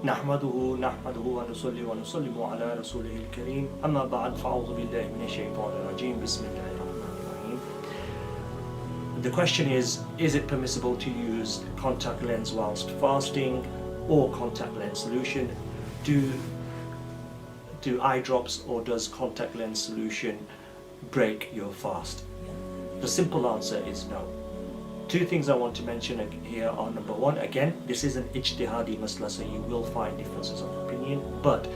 نحمده ونصلي ونسلم على رسوله الكريم أما بعد فأعوذ بالله من الشيطان الرجيم بسم الله الرحمن الرحيم. The question is it permissible to use contact lens whilst fasting or contact lens solution? Do eye drops or does contact lens solution break your fast? The simple answer is no. Two things I want to mention here are, number one, again, this is an ijtihadi masla, so you will find differences of opinion, but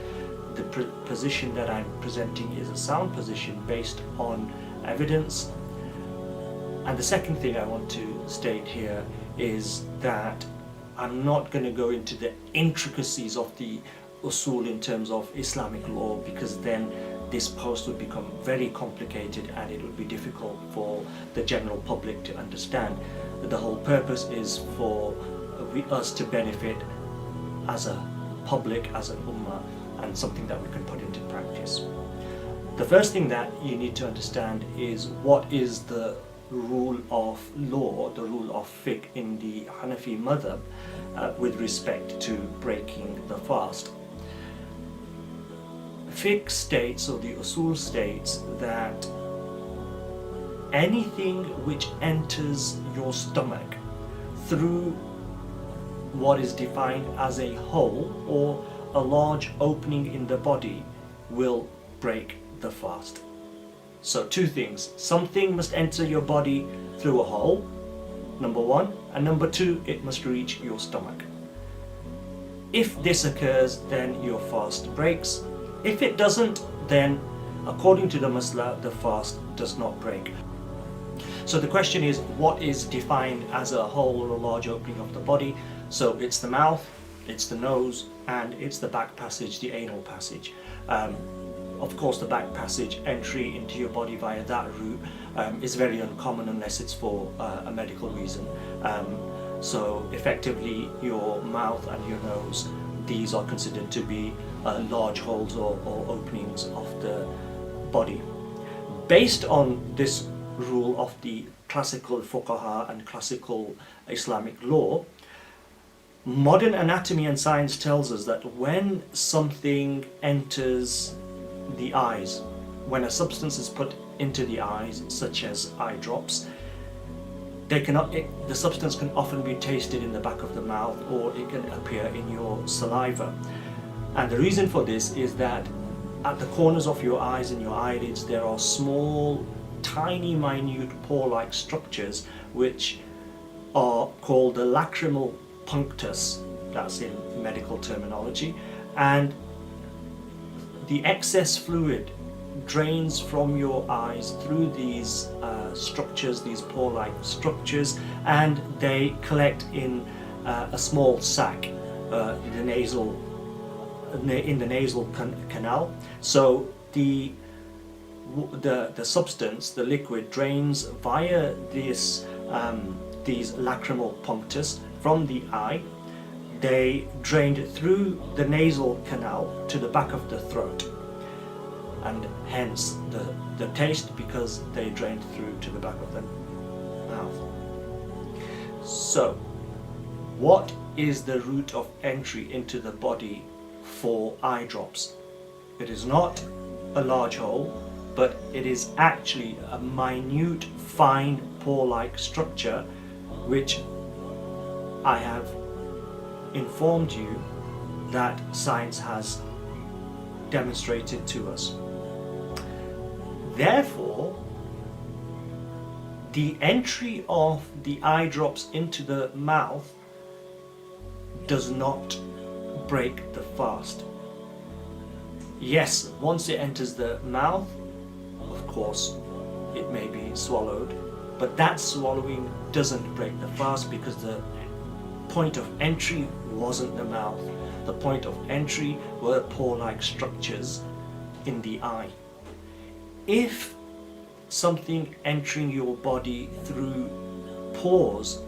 the position that I'm presenting is a sound position based on evidence. And the second thing I want to state here is that I'm not going to go into the intricacies of the usul in terms of Islamic law, because then this post would become very complicated and it would be difficult for the general public to understand. The whole purpose is for us to benefit as a public, as an ummah, and something that we can put into practice. The first thing that you need to understand is what is the rule of law, the rule of fiqh in the Hanafi madhab with respect to breaking the fast. Fiqh states, or the usul states, that anything which enters your stomach through what is defined as a hole or a large opening in the body will break the fast. So two things: something must enter your body through a hole, number one, and number two, it must reach your stomach. If this occurs, then your fast breaks. If it doesn't, then according to the masla, the fast does not break. So the question is, what is defined as a hole or a large opening of the body? So it's the mouth, it's the nose, and it's the back passage, the anal passage. Of course, the back passage, entry into your body via that route is very uncommon unless it's for a medical reason. So effectively, your mouth and your nose, these are considered to be large holes or openings of the body. Based on this rule of the classical fuqaha and classical Islamic law, modern anatomy and science tells us that when something enters the eyes, when a substance is put into the eyes, such as eye drops, the substance can often be tasted in the back of the mouth, or it can appear in your saliva. And the reason for this is that at the corners of your eyes and your eyelids there are small, tiny, minute pore-like structures which are called the lacrimal punctus, that's in medical terminology, and the excess fluid drains from your eyes through these structures, these pore-like structures, and they collect in a small sac in the nasal canal. So the substance, the liquid, drains via these lacrimal punctus from the eye. They drained through the nasal canal to the back of the throat, and hence the taste, because they drained through to the back of the mouth. So what is the route of entry into the body for eye drops? It is not a large hole, but it is actually a minute, fine pore-like structure which I have informed you that science has demonstrated to us. Therefore, the entry of the eye drops into the mouth does not break the fast. Yes, once it enters the mouth, of course, it may be swallowed, but that swallowing doesn't break the fast, because the point of entry wasn't the mouth. The point of entry were pore-like structures in the eye. If something entering your body through pores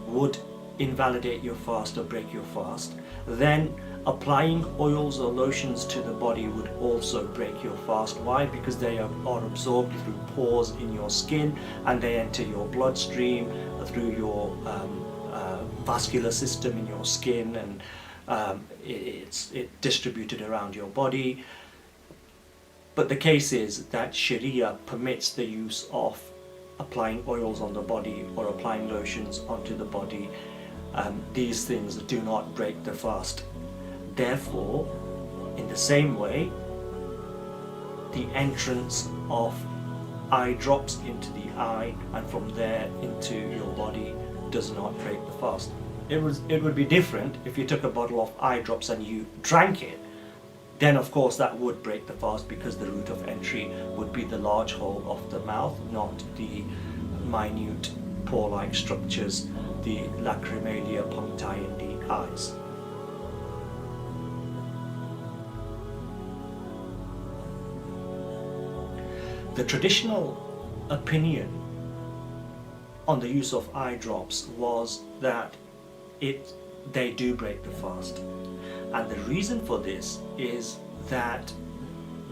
would invalidate your fast or break your fast, then applying oils or lotions to the body would also break your fast. Why? Because they are absorbed through pores in your skin, and they enter your bloodstream through your vascular system in your skin, and it's distributed around your body. But the case is that Sharia permits the use of applying oils on the body or applying lotions onto the body. These things do not break the fast. Therefore, in the same way, the entrance of eye drops into the eye and from there into your body does not break the fast. It would be different if you took a bottle of eye drops and you drank it. Then of course that would break the fast, because the route of entry would be the large hole of the mouth, not the minute pore-like structures, the lacrimalia puncti in the eyes. The traditional opinion on the use of eye drops was that they do break the fast. And the reason for this is that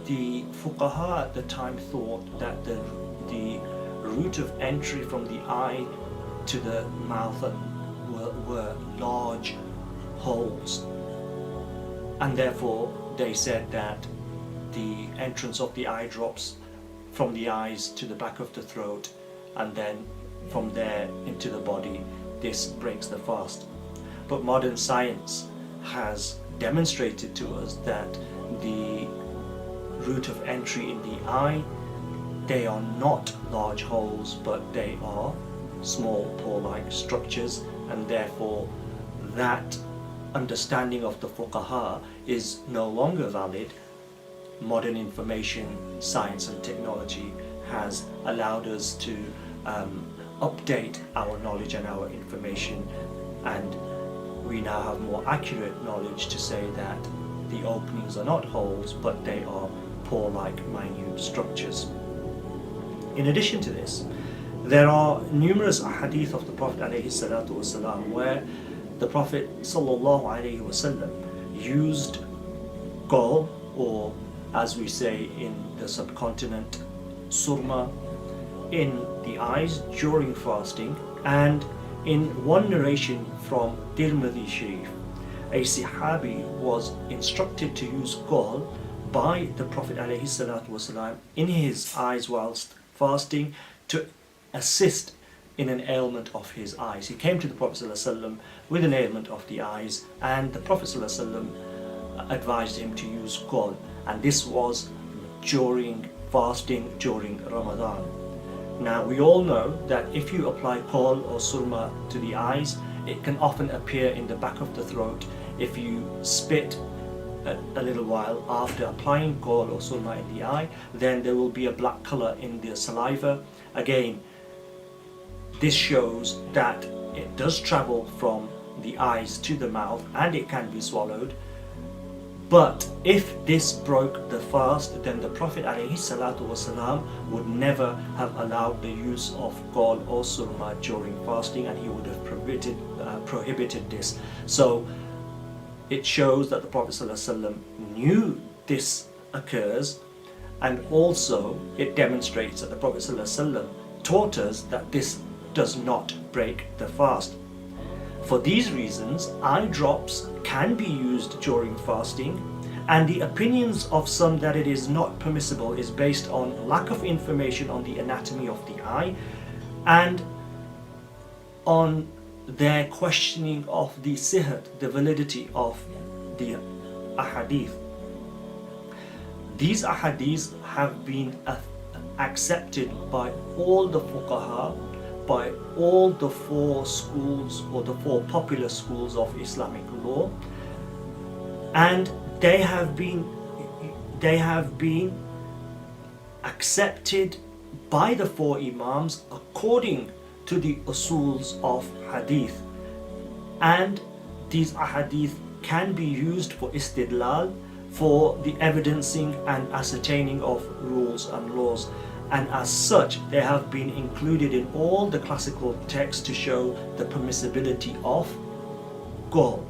the fuqaha at the time thought that the route of entry from the eye to the mouth were large holes, and therefore they said that the entrance of the eye drops from the eyes to the back of the throat and then from there into the body, this breaks the fast. But modern science has demonstrated to us that the route of entry in the eye, they are not large holes, but they are small pore-like structures, and therefore that understanding of the fuqaha is no longer valid. Modern information, science and technology has allowed us to update our knowledge and our information, and we now have more accurate knowledge to say that the openings are not holes, but they are pore-like minute structures. In addition to this, there are numerous ahadith of the Prophet ﷺ where the Prophet ﷺ used gall, or as we say in the subcontinent, surma, in the eyes during fasting. And in one narration from Tirmidhi Sharif, a Sahabi was instructed to use gall by the Prophet ﷺ in his eyes whilst fasting to assist in an ailment of his eyes. He came to the Prophet ﷺ with an ailment of the eyes, and the Prophet ﷺ advised him to use gall, and this was during fasting during Ramadan. Now we all know that if you apply gall or surma to the eyes, it can often appear in the back of the throat. If you spit a little while after applying gall or surma in the eye, then there will be a black color in the saliva. Again, this shows that it does travel from the eyes to the mouth and it can be swallowed. But if this broke the fast, then the Prophet ﷺ would never have allowed the use of gall or surma during fasting, and he would have prohibited this. So it shows that the Prophet ﷺ knew this occurs, and also it demonstrates that the Prophet ﷺ taught us that this does not break the fast. For these reasons, eye drops can be used during fasting, and the opinions of some that it is not permissible is based on lack of information on the anatomy of the eye and on their questioning of the sihat, the validity of the ahadith. These ahadith have been accepted by all the fuqaha, by all the four schools or the four popular schools of Islamic law, and they have been accepted by the four imams according to the usuls of hadith, and these ahadith can be used for istidlal, for the evidencing and ascertaining of rules and laws, and as such they have been included in all the classical texts to show the permissibility of gall.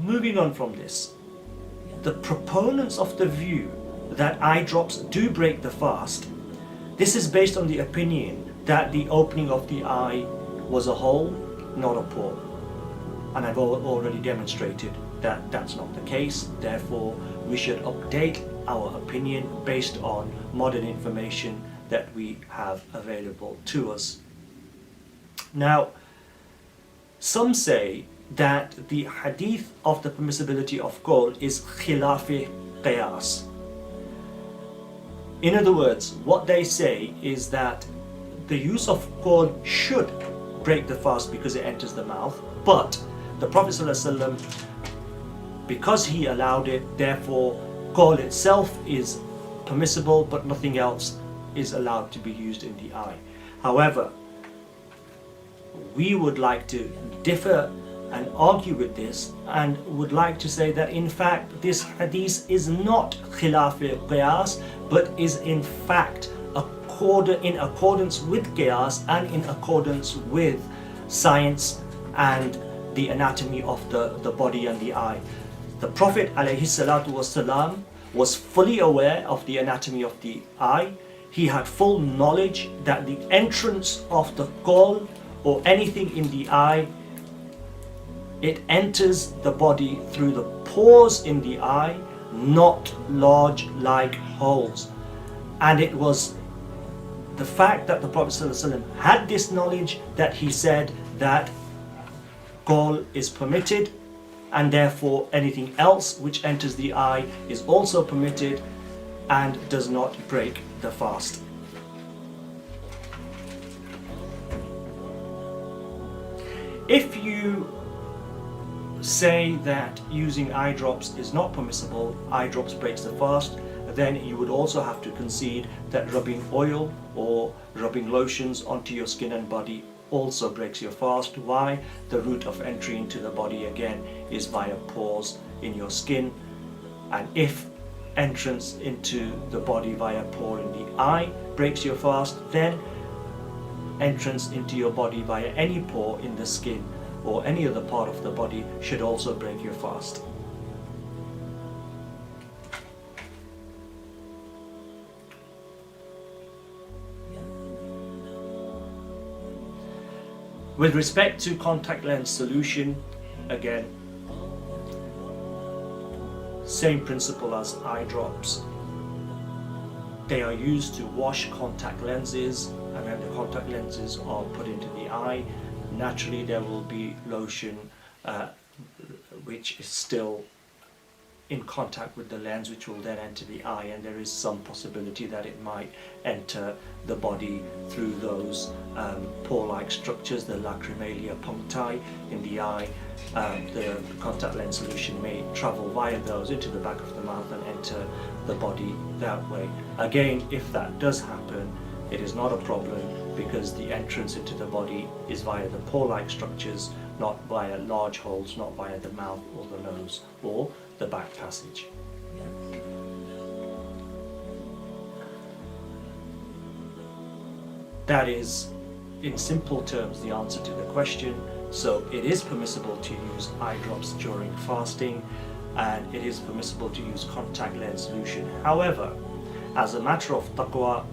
Moving on from this, the proponents of the view that eye drops do break the fast, this is based on the opinion that the opening of the eye was a hole not a pore. And I've already demonstrated that that's not the case. Therefore, we should update our opinion based on modern information that we have available to us. Now, some say that the hadith of the permissibility of qawl is khilaf qiyas. In other words, what they say is that the use of qawl should break the fast because it enters the mouth, but the Prophet ﷺ, because he allowed it, therefore qawl itself is permissible, but nothing else is allowed to be used in the eye. However, we would like to differ and argue with this, and would like to say that in fact this hadith is not khilaf qiyas, but is in fact in accordance with qiyas and in accordance with science and the anatomy of the body and the eye. The Prophet ﷺ was fully aware of the anatomy of the eye. He had full knowledge that the entrance of the qawl or anything in the eye, it enters the body through the pores in the eye, not large like holes. And it was the fact that the Prophet ﷺ had this knowledge that he said that qawl is permitted, and therefore anything else which enters the eye is also permitted and does not break the fast. If you say that using eye drops is not permissible, eye drops breaks the fast, then you would also have to concede that rubbing oil or rubbing lotions onto your skin and body also breaks your fast. Why? The route of entry into the body again is via pores in your skin, and if entrance into the body via pore in the eye breaks your fast, then entrance into your body via any pore in the skin or any other part of the body should also break your fast. With respect to contact lens solution, again, same principle as eye drops. They are used to wash contact lenses, and when the contact lenses are put into the eye, naturally there will be lotion which is still in contact with the lens, which will then enter the eye, and there is some possibility that it might enter the body through those pore-like structures, the lacrimalia puncti in the eye. The contact lens solution may travel via those into the back of the mouth and enter the body that way. Again, if that does happen, it is not a problem, because the entrance into the body is via the pore-like structures, not via large holes, not via the mouth or the nose or the back passage. That is, in simple terms, the answer to the question. So it is permissible to use eye drops during fasting, and it is permissible to use contact lens solution. However, as a matter of taqwa,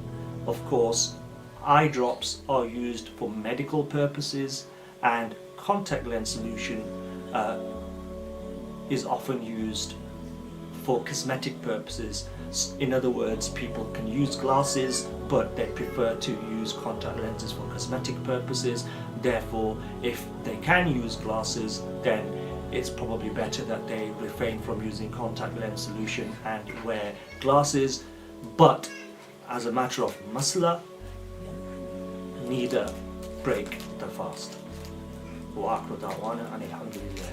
of course, eye drops are used for medical purposes, and contact lens solution is often used for cosmetic purposes. In other words, people can use glasses, but they prefer to use contact lenses for cosmetic purposes. Therefore, if they can use glasses, then it's probably better that they refrain from using contact lens solution and wear glasses. But as a matter of masla, neither break the fast. وآخر دعوانا أن الحمد لله